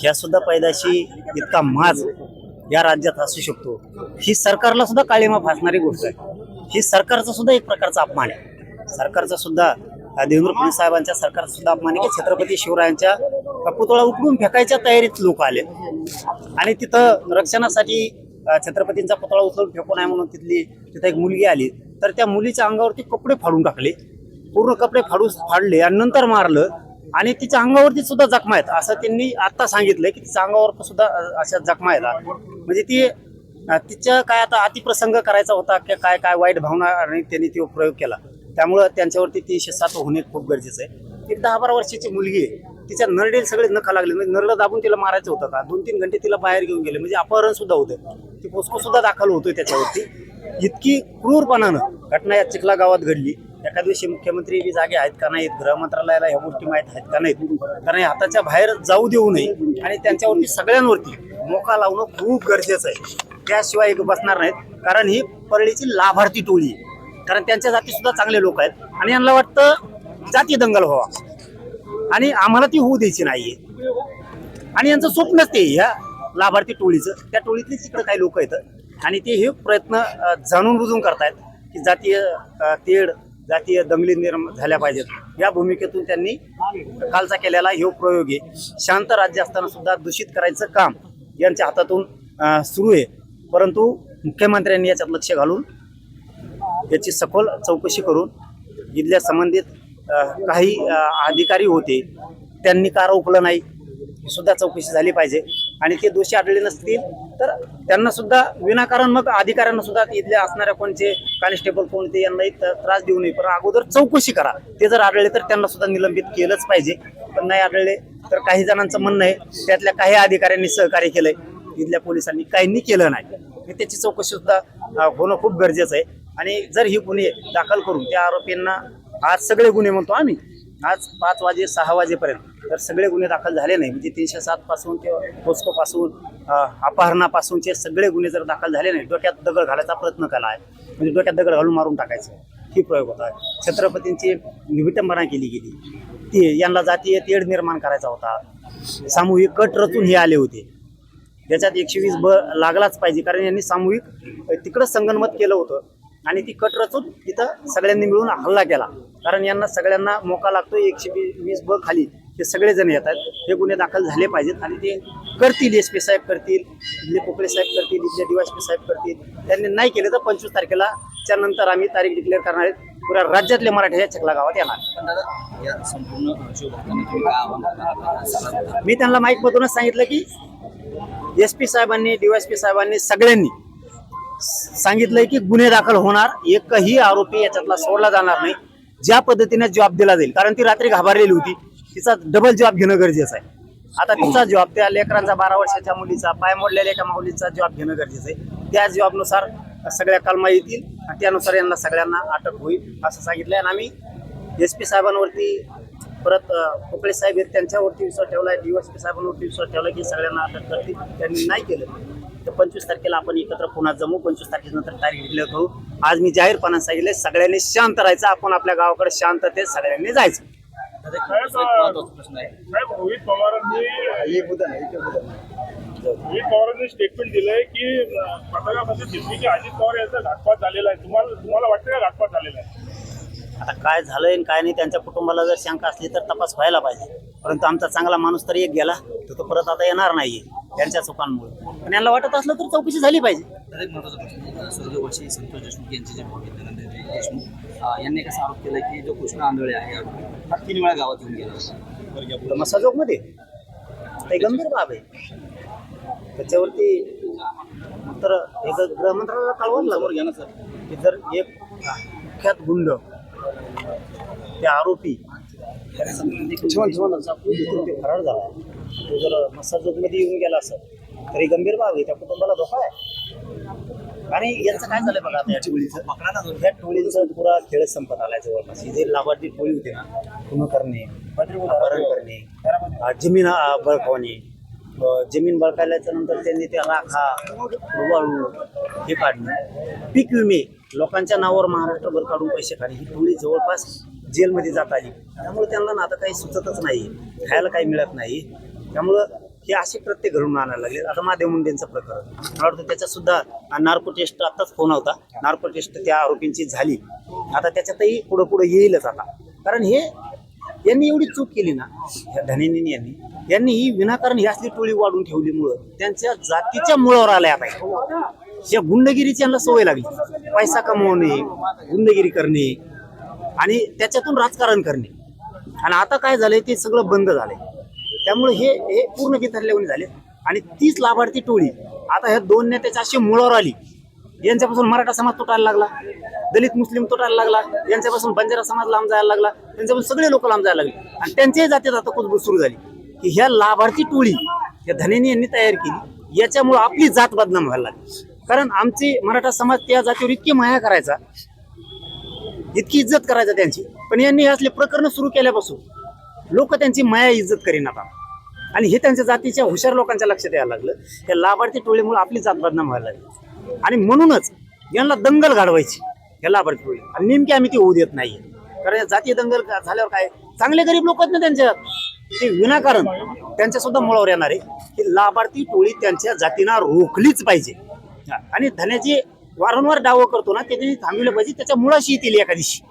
ह्या सुद्धा पैदाशी इतका माज या राज्यात असू शकतो, ही सरकारला सुद्धा काळीमा फासणारी गोष्ट आहे। ही सरकारचा सुद्धा एक प्रकारचा अपमान आहे। सरकारचा सुद्धा देवेंद्र फडणवीस साहेबांच्या सरकारचा सुद्धा अपमान आहे की छत्रपती शिवरायांच्या पुतळा उकडून फेकायच्या तयारीत लोक आले आणि तिथं रक्षणासाठी छत्रपतींचा पुतळा उचलून फेकू नये म्हणून तिथं एक मुलगी आली, तर त्या मुलीच्या अंगावरती कपडे फाडून टाकले, पूर्ण कपडे फाडले आणि नंतर मारलं आणि तिच्या अंगावरती सुद्धा जखमा आहेत असं त्यांनी आता सांगितलंय की तिच्या अंगावर सुद्धा अशा जखमा आहेत। म्हणजे ती तिच्या काय आता अतिप्रसंग करायचा होता की काय काय वाईट भावना आणि त्यांनी तो प्रयोग केला, त्यामुळं त्यांच्यावरती 307 होणे खूप गरजेचं आहे। ती 10-12 वर्षाची मुलगी आहे, तिच्या नरडेल सगळे नखा लागले, म्हणजे नरडं दाबून तिला मारायचं होतं का, 2-3 घंटे तिला बाहेर घेऊन गेले, म्हणजे अपहरण सुद्धा होतं, ती पोस्को सुद्धा दाखल होतोय त्याच्यावरती। इतकी क्रूरपणानं घटना या चिखला गावात घडली। एका दिवशी मुख्यमंत्री बी जागे आहेत का नाहीत, गृह मंत्रालयाला ह्या गोष्टी माहीत आहेत का नाहीत, कारण हाताच्या बाहेर जाऊ देऊ नये आणि त्यांच्यावरती सगळ्यांवरती मोका लावणं खूप गरजेचं आहे, त्याशिवाय बसणार नाहीत। कारण ही परळीची लाभार्थी टोळी आहे, कारण त्यांच्या जाती सुद्धा चांगले लोक आहेत आणि यांना वाटतं जाती दंगल व्हावा आणि आम्हाला ती होऊ द्यायची नाहीये आणि यांचं स्वप्नच ते ह्या लाभार्थी टोळीचं। त्या टोळीतले तिकडे काही लोक आहेत आणि ते हे प्रयत्न जाणून बुजून करतायत की जातीय तेढ जातीय दंगली निर्माण झाल्या पाहिजेत, या भूमिकेतून त्यांनी कालचा केलेला हे प्रयोग आहे। शांत राज्य असताना सुद्धा दूषित करायचं काम यांच्या हातातून सुरू आहे, परंतु मुख्यमंत्र्यांनी याच्यात लक्ष घालून याची सखोल चौकशी करून जिल्ह्या संबंधित काही अधिकारी होते त्यांनी का रोखलं नाही सुद्धा चौकशी झाली पाहिजे आणि ते दोषी आढळले नसतील तर त्यांना सुद्धा विनाकारण मग अधिकाऱ्यांना सुद्धा इथल्या असणाऱ्या कोणते कॉन्स्टेबल कोणते यांनाही त्रास देऊ नये, पण अगोदर चौकशी करा। ते जर आढळले तर त्यांना सुद्धा निलंबित केलंच पाहिजे, पण नाही आढळले तर काही जणांचं म्हणणं आहे त्यातल्या काही अधिकाऱ्यांनी सहकार्य केलंय, इथल्या पोलिसांनी काहींनी केलं नाही, त्याची चौकशी सुद्धा होणं खूप गरजेचं आहे। आणि जर ही गुन्हे दाखल करून त्या आरोपींना आज सगळे गुन्हे म्हणतो आम्ही आज 5 वाजे 6 वाजेपर्यंत तर सगळे गुन्हे दाखल झाले नाही, म्हणजे 307 पासून ते पोस्को पासून अपहरणापासूनचे सगळे गुन्हे जर दाखल झाले नाही, डोक्यात दगड घालायचा प्रयत्न केला आहे, म्हणजे डोक्यात दगड घालून मारून टाकायचं ही प्रयोग होता। छत्रपतींची विटंबना केली गेली, ती यांना जातीय तेढ निर्माण करायचा होता, सामूहिक कट रचून हे आले होते, त्याच्यात 120 लागलाच पाहिजे कारण यांनी सामूहिक तिकडं संगनमत केलं होतं आणि ती कट रचून तिथं सगळ्यांनी मिळून हल्ला केला, कारण यांना सगळ्यांना मोका लागतो 120 खाली ते सगळेजण येतात। हे गुन्हे दाखल झाले पाहिजेत आणि ते करतील, SP साहेब करतील, इथले पोकळे साहेब करतील, इथले DYSP साहेब करतील। त्यांनी नाही केले तर 25 तारखेला त्यानंतर आम्ही तारीख डिक्लेअर करणार आहेत, पुऱ्या राज्यातले मराठी या चिखला गावात येणार। मी त्यांना माईक मधूनच सांगितलं की SP साहेबांनी DYSP साहेबांनी सगळ्यांनी सांगितलंय की गुन्हे दाखल होणार, एकही आरोपी याच्यातला सोडला जाणार नाही, ज्या पद्धतीने जॉब दिला जाईल, कारण ती रात्री घाबरलेली होती, तिचा डबल जॉब घेणं गरजेचं आहे। आता तिचा जॉब त्या लेकरांचा 12 वर्षाच्या मुलीचा पाय मोडलेल्या एका मुलीचा जॉब घेणं गरजेचं आहे, त्या जॉबनुसार सगळ्या कलमा येतील आणि त्यानुसार यांना सगळ्यांना अटक होईल असं सांगितलंय। आणि आम्ही SP साहेबांवरती परत पोकळे साहेब आहेत त्यांच्यावरती विश्वास ठेवलाय, DYSP साहेबांवरती विश्वास ठेवला की सगळ्यांना अटक करतील, त्यांनी नाही केलं तर 25 तारखेला आपण एकत्र पुन्हा जमू, 25 तारखेनंतर तारीख डिक्लेअर करू। आज मी जाहीरपणाने सांगितले सगळ्यांनी शांत राहायचं, आपण आपल्या गावाकडे शांततेत सगळ्यांनी जायचं। रोहित पवारांनी स्टेटमेंट दिलंय की पत्रकारांमध्ये दिसली की अजित पवार यांचा घातपात झालेला आहे, तुम्हाला वाटतं का घातपात झालेला आहे? आता काय झालंय आणि काय नाही त्यांच्या कुटुंबाला जर शंका असली तर तपास व्हायला पाहिजे, परंतु आमचा चांगला माणूस तरी एक गेला तर तो परत आता येणार नाहीये त्यांच्या चुकांमुळे, पण यांना वाटत असलं तर चौकशी झाली पाहिजे। एक महत्त्वाचा प्रश्न, स्वर्गवासी संतोष देशमुख यांचे जे भाऊ आहेत देशमुख यांनी कसा आरोप केला की जो कृष्ण आंधळे आहे हा 3 वेळा गावात येऊन गेला मसाजोगमध्ये, ते गंभीर बाब आहे, त्याच्यावरती तर एक गृह मंत्रालयाला कळवायला समोर घ्या ना सर, की जर एक कुख्यात गुंड ते आरोपी फरार झाला, तो जर मसाजोगमध्ये येऊन गेला असं तरी गंभीर बाब आहे, त्या कुटुंबाला धोका आहे। आणि यांचं काय झालंय बघा आता या टोळीचा पुरा खेळ संपत आलाय जवळपास। ही जे लाभार्थी टोळी होते ना, खून करणे, अपहरण करणे, जमीन बळकावणे, जमीन बळकावल्याच्या नंतर त्यांनी त्या राखा वाळू हे काढणं, पीक विमे लोकांच्या नावावर महाराष्ट्रभर काढून पैसे काढणे, ही टोळी जवळपास जेलमध्ये जात आली, त्यामुळे त्यांना ना आता काही सुचतच नाही, खायला काही मिळत नाही। त्यामुळं हे असे कृत्य घडून आणायला लागले. आता महादेव मुंडेंचं प्रकरण मला वाटतं त्याच्यात सुद्धा नार्को टेस्ट आताच फोन होता, नार्को टेस्ट त्या आरोपींची झाली. आता त्याच्यातही पुढं पुढं येईलच आता, कारण हे यांनी एवढी चूक केली ना ह्या धनेनी यांनी ही विनाकारण ही असली टोळी वाढून ठेवलीमुळं त्यांच्या जातीच्या मुळावर आल्या. आता या गुंडगिरीची यांना सवय लागली, पैसा कमवणे, गुंडगिरी करणे आणि त्याच्यातून राजकारण करणे. आणि आता काय झालंय ते सगळं बंद झालंय. त्यामुळे हे पूर्ण बिथरलेवणी झाले. आणि तीच लाभार्थी टोळी आता ह्या दोन नेत्याच्या अशी मुळावर आली. यांच्यापासून मराठा समाज तुटायला लागला, दलित मुस्लिम तुटायला लागला, यांच्यापासून बंजारा समाज लांब जायला लागला, त्यांच्यापासून सगळे लोक लांब जायला लागले. आणि त्यांच्याही जातीत आता कुजबूज सुरू झाली की ह्या लाभार्थी टोळी या धनेनी यांनी तयार केली. याच्यामुळे आपली जात बदनाम व्हायला लागली. कारण आमची मराठा समाज त्या जातीवर इतकी माया करायचा, इतकी इज्जत करायचा त्यांची, पण यांनी असले प्रकरण सुरू केल्यापासून लोक त्यांची माया इज्जत करीनात. आणि हे त्यांच्या जातीच्या हुशार लोकांच्या लक्षात यायला लागलं. त्या लाभार्थी टोळीमुळे आपली जात बदनाम व्हायला लागली. आणि म्हणूनच यांना दंगल घडवायची या लाभार्थी टोळी. आणि नेमकी आम्ही ती होऊ देत नाहीये. कारण या जाती दंगल झाल्यावर काय, चांगले गरीब लोक आहेत ना त्यांच्या, ते विनाकारण त्यांच्या सुद्धा मुळावर येणार आहे की लाभार्थी टोळी त्यांच्या जातींना रोखलीच पाहिजे. आणि धन्याची वारंवार डावं करतो ना, त्यांनी थांबविलं पाहिजे. त्याच्या मुळाशी येतील एका दिवशी.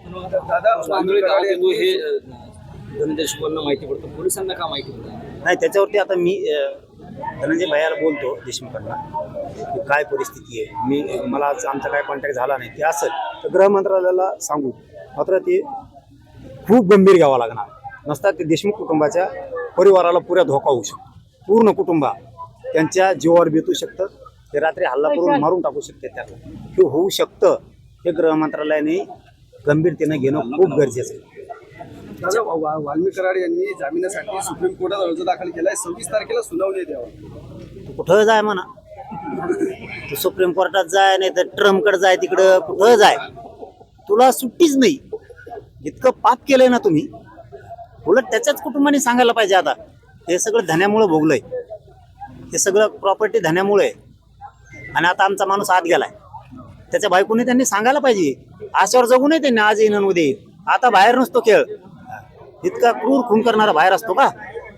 आंधळे गावात येतो हे धनंजय देशमुखांना माहिती पडतं, पोलिसांना का माहिती पडतं नाही, त्याच्यावरती आता मी धनंजय भैयाला बोलतो देशमुखांना की काय परिस्थिती आहे. मला आज आमचा काय कॉन्टॅक्ट झाला नाही, ते असेल तर गृह मंत्रालयाला सांगू. मात्र ते खूप गंभीर घ्यावं लागणार. नसता ते देशमुख कुटुंबाच्या परिवाराला पुऱ्या धोका होऊ शकतो. पूर्ण कुटुंबा त्यांच्या जीवावर बेतू शकतं. ते रात्री हल्ला करून मारून टाकू शकते. त्याला हे होऊ शकतं. हे गृह मंत्रालयाने गंभीरतेनं घेणं खूप गरजेचं आहे. वाल्मिक कराड यांनी जामिनासाठी सुप्रीम कोर्टात अर्ज दाखल केलाय. 26 तारखेला सुनावणी द्यावं. तू कुठं जाय म्हणा, तू सुप्रीम कोर्टात जाय, नाही तर ट्रम्पकडे जाय, तिकडं कुठं जाय, तुला सुट्टीच नाही. इतकं पाप केलंय ना तुम्ही. उलट त्याच्याच कुटुंबाने सांगायला पाहिजे आता हे सगळं धन्यामुळे भोगलंय, हे सगळं प्रॉपर्टी धन्यामुळे. आणि आता आमचा माणूस आत गेलाय, त्याच्या बायकोने त्यांनी सांगायला पाहिजे. आशावर जगू नये त्यांनी, आज येईन उद्या येईल. आता बाहेर नसतो खेळ. इतका क्रूर खून करणारा बाहेर असतो का?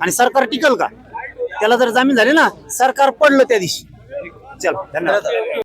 आणि सरकार टिकल का? त्याला जर जामीन झाले ना, सरकार पडलं त्या दिवशी. चल, धन्यवाद.